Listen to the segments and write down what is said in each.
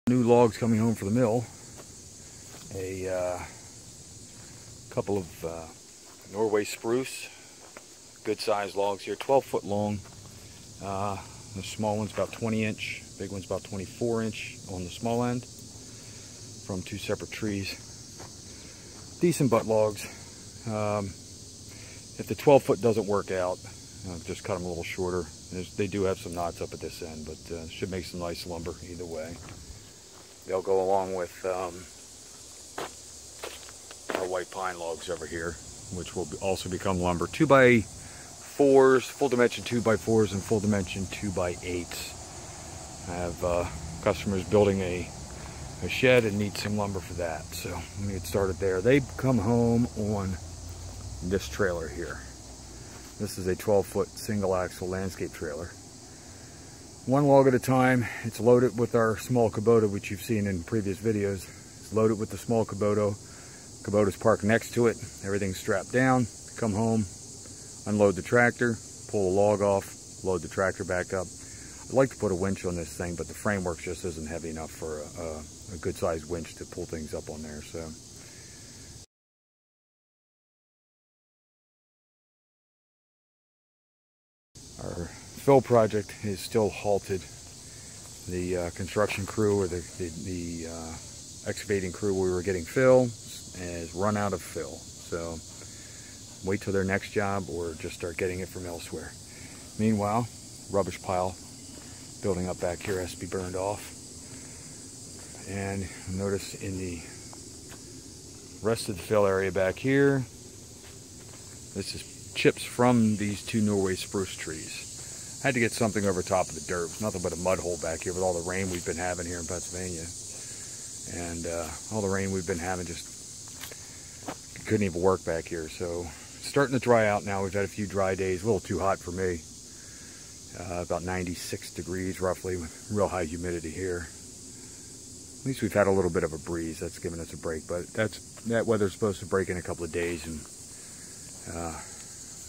New logs coming home for the mill. A couple of Norway spruce, good sized logs here, 12-foot long. The small one's about 20-inch, big one's about 24-inch on the small end, from two separate trees. Decent butt logs. If the 12-foot doesn't work out, just cut them a little shorter. They do have some knots up at this end, but should make some nice lumber either way. They'll go along with our white pine logs over here, which will also become lumber. 2x4s, full dimension 2x4s, and full dimension 2x8s. I have customers building a shed and need some lumber for that, so let me get started there. They come home on this trailer here. This is a 12-foot single axle landscape trailer. One log at a time. It's loaded with our small Kubota, which you've seen in previous videos. It's loaded with the small Kubota. Kubota's parked next to it. Everything's strapped down. Come home, unload the tractor, pull the log off, load the tractor back up. I'd like to put a winch on this thing, but the framework just isn't heavy enough for a good-sized winch to pull things up on there. So. Our fill project is still halted. The construction crew, or the excavating crew we were getting fill, has run out of fill. So wait till their next job or just start getting it from elsewhere. Meanwhile, rubbish pile building up back here has to be burned off. And notice in the rest of the fill area back here, this is chips from these two Norway spruce trees. I had to get something over top of the dirt. Nothing but a mud hole back here with all the rain we've been having here in Pennsylvania. And all the rain we've been having just couldn't even work back here. So it's starting to dry out now. We've had a few dry days, a little too hot for me. About 96 degrees roughly with real high humidity here. At least we've had a little bit of a breeze. That's giving us a break. But that weather's supposed to break in a couple of days, and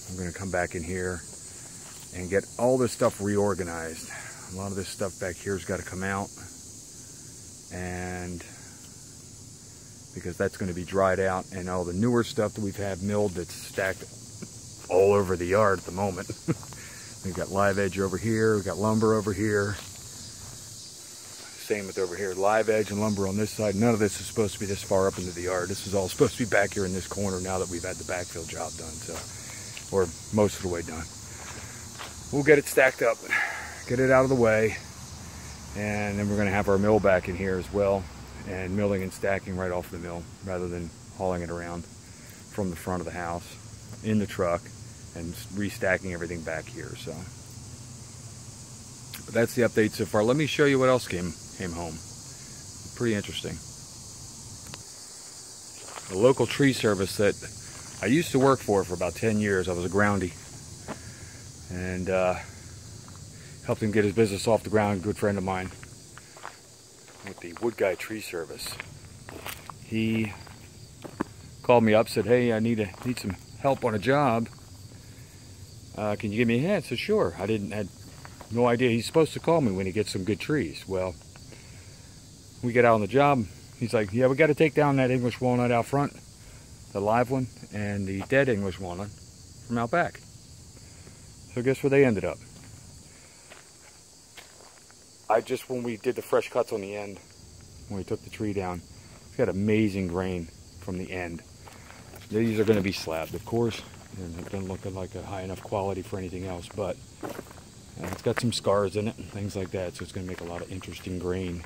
I'm going to come back in here and get all this stuff reorganized. A lot of this stuff back here's got to come out, and because that's going to be dried out, and all the newer stuff that we've had milled that's stacked all over the yard at the moment. We've got live edge over here, we've got lumber over here. Same with over here, live edge and lumber on this side. None of this is supposed to be this far up into the yard. This is all supposed to be back here in this corner now that we've had the backfill job done, so, or most of the way done. We'll get it stacked up, get it out of the way, and then we're going to have our mill back in here as well, and milling and stacking right off the mill rather than hauling it around from the front of the house in the truck and restacking everything back here. So but that's the update so far. Let me show you what else came home. Pretty interesting. A local tree service that I used to work for about 10 years. I was a groundie and helped him get his business off the ground. A good friend of mine with the Wood Guy Tree Service. He called me up, said, "Hey, I need some help on a job. Can you give me a hand?" I said, "Sure." I had no idea he's supposed to call me when he gets some good trees. Well, we get out on the job. He's like, "Yeah, we got to take down that English walnut out front, the live one, and the dead English walnut from out back." So guess where they ended up? When we did the fresh cuts on the end, when we took the tree down, it's got amazing grain from the end. These are going to be slabbed, of course. It doesn't look like a high enough quality for anything else, but it's got some scars in it and things like that, so it's going to make a lot of interesting grain.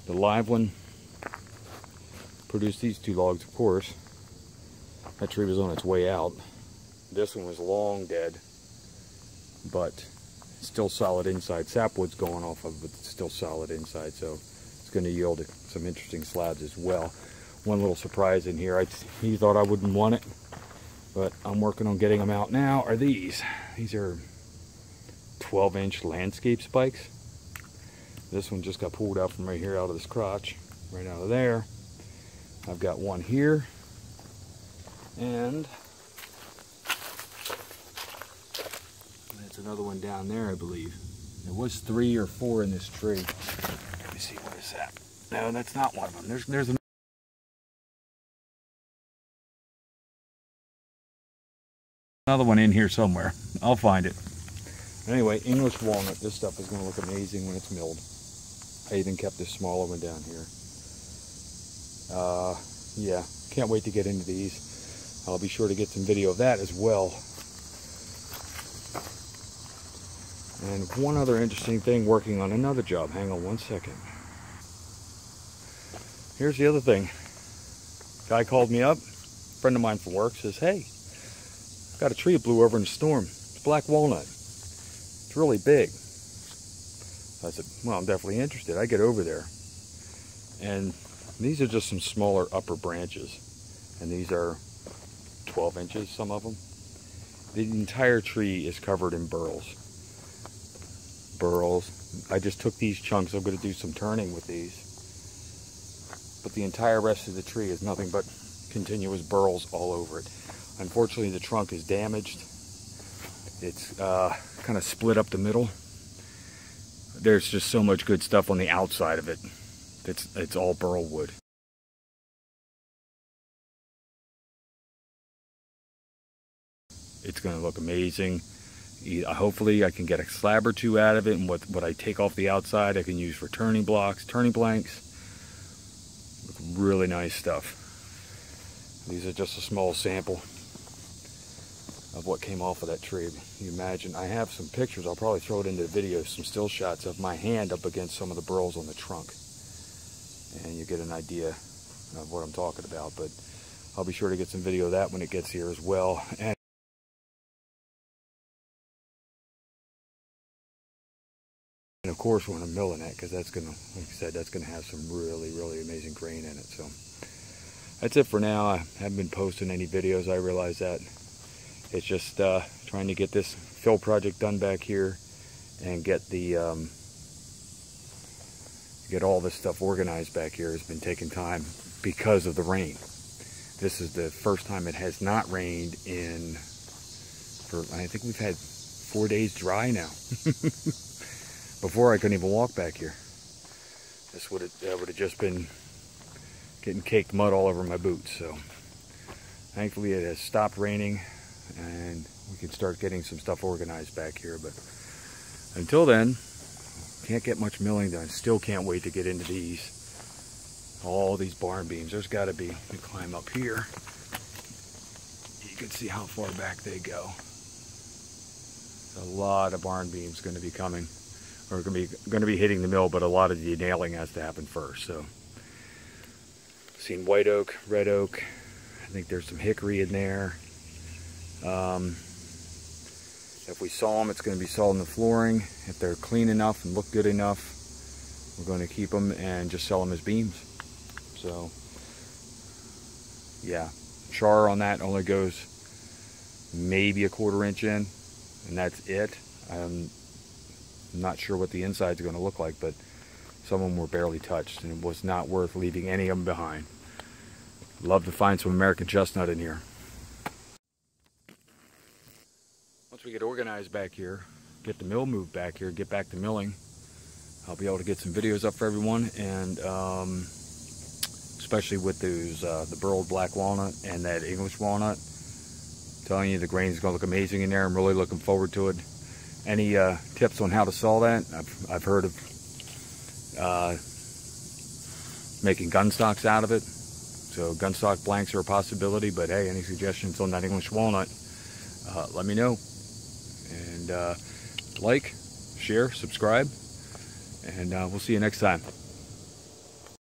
The live one produced these two logs, of course. That tree was on its way out. This one was long dead, but still solid inside. Sapwood's going off of it, but it's still solid inside, so it's going to yield some interesting slabs as well. One little surprise in here, he thought I wouldn't want it, but I'm working on getting them out now, are these. These are 12-inch landscape spikes. This one just got pulled out from right here out of this crotch, right out of there. I've got one here, and there's another one down there, I believe. There was 3 or 4 in this tree. Let me me see, what is that? No, that's not one of them. There's another one in here somewhere. I'll find it. Anyway, English walnut. This stuff is going to look amazing when it's milled. I even kept this smaller one down here. Yeah, can't wait to get into these. I'll be sure to get some video of that as well. And one other interesting thing, working on another job. Hang on one second. Here's the other thing. Guy called me up, a friend of mine from work, says, hey, got a tree that blew over in a storm. It's black walnut. It's really big. I said, well, I'm definitely interested. I get over there. And these are just some smaller upper branches. And these are 12 inches, some of them. The entire tree is covered in burls. I just took these chunks. I'm going to do some turning with these. But the entire rest of the tree is nothing but continuous burls all over it. Unfortunately, the trunk is damaged. It's kind of split up the middle. There's just so much good stuff on the outside of it. It's all burl wood. It's going to look amazing. Hopefully I can get a slab or two out of it, and what I take off the outside I can use for turning blocks, turning blanks. Really nice stuff. These are just a small sample of what came off of that tree. You imagine, I have some pictures, I'll probably throw it into the video, some still shots of my hand up against some of the burls on the trunk. And you get an idea of what I'm talking about, but I'll be sure to get some video of that when it gets here as well. And of course when I'm milling it, because that's going to, like I said, that's going to have some really, really amazing grain in it. So that's it for now. I haven't been posting any videos, I realize that. It's just trying to get this fill project done back here and get the get all this stuff organized back here. Has been taking time because of the rain. This is the first time it has not rained in, I think we've had 4 days dry now. Before I couldn't even walk back here. This would have just been getting caked mud all over my boots. So thankfully it has stopped raining and we can start getting some stuff organized back here. But until then, can't get much milling done. Still can't wait to get into these. All these barn beams. There's got to be, you climb up here. You can see how far back they go. A lot of barn beams going to be coming. Or going to be hitting the mill, but a lot of the nailing has to happen first. So, seen white oak, red oak. I think there's some hickory in there. If we saw them, it's going to be sawed in the flooring. If they're clean enough and look good enough, we're going to keep them and just sell them as beams. So, yeah, char on that only goes maybe a 1/4 inch in, and that's it. I'm not sure what the inside's going to look like, but some of them were barely touched, and it was not worth leaving any of them behind. Love to find some American chestnut in here. Once we get organized back here, get the mill moved back here, get back to milling, I'll be able to get some videos up for everyone, and especially with those the burled black walnut and that English walnut. I'm telling you, the grain's going to look amazing in there. I'm really looking forward to it. Any tips on how to saw that? I've heard of making gun stocks out of it. So gun stock blanks are a possibility, but hey, any suggestions on that English walnut, let me know. And like, share, subscribe, and we'll see you next time.